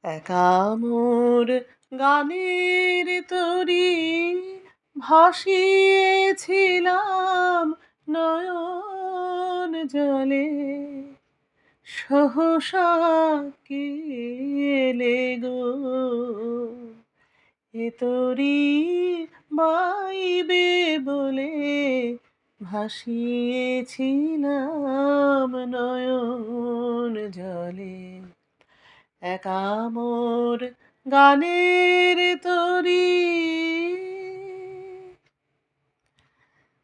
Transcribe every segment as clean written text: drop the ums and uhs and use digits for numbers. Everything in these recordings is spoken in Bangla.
একা মোর গানের তরি ভাসিয়েছিলাম নয়ন জলে, সহসা কে এলে গো, এ তরি বাইবে বলে ভাসিয়েছিলাম নয়ন জলে। একা মোর গানের তরি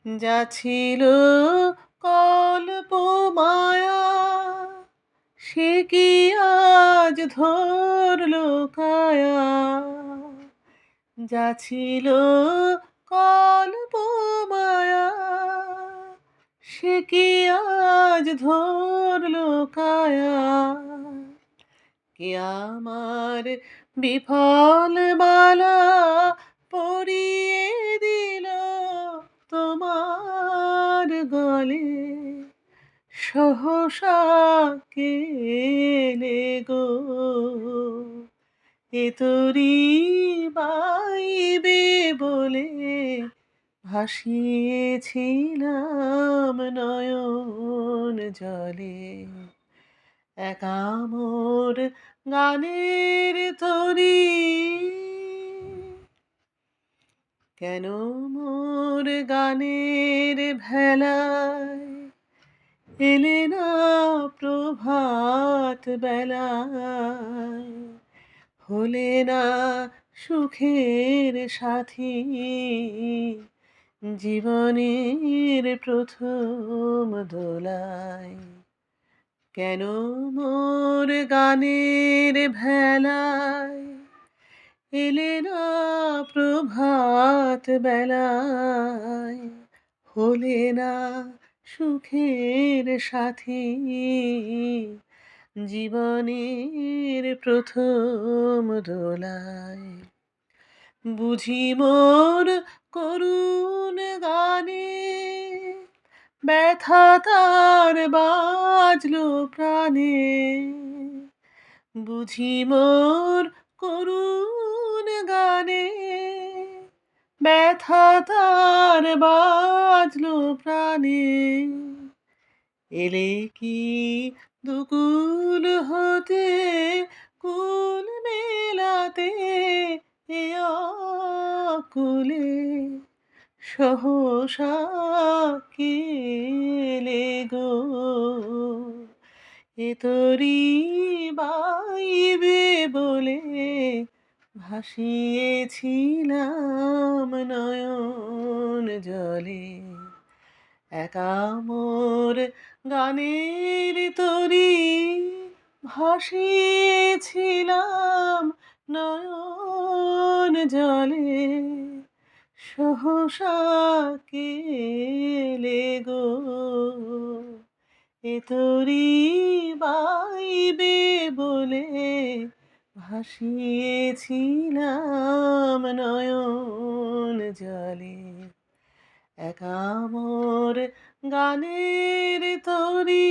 যা ছিল কল্প মায়া, সে কি আজ ধরলো কায়া। যা ছিল কল্প মায়া, সে কি আজ ধরলো কায়া। কে আমার বিফল মালা পরিয়ে দিল তোমার গলে, সহসা কে এলে গো, এ তরি বাইবে বলে ভাসিয়েছিলাম নয়ন জলে। একা মোর গানের তরি, কেন মোর গানের ভেলায় এলে না প্রভাত বেলায়, হলে না সুখের সাথী জীবনের প্রথম দোলায়। কেন মোর গানের ভেলায় এলে না প্রভাত বেলায়, হলে না সুখের সাথী জীবনের প্রথম দোলায়। বুঝি মোর করুণ গানে ব্যথা তার বাজলো প্রাণে। বুঝি মোর করুণ গানে ব্যথা তার বাজলো প্রাণে। এলে কি দুকুল হতে কুল মেলাতে, এ আকুলে সহসা কে এলে গো, এ তরি বাইবে বলে ভাসিয়েছিলাম নয়ন জলে। একা মোর গানের তরি ভাসিয়েছিলাম নয়ন জলে, সহসা কে এলে গো, এ তরি বাইবে বলে ভাসিয়েছিলাম নয়ন জলে। একা মোর গানের তরি।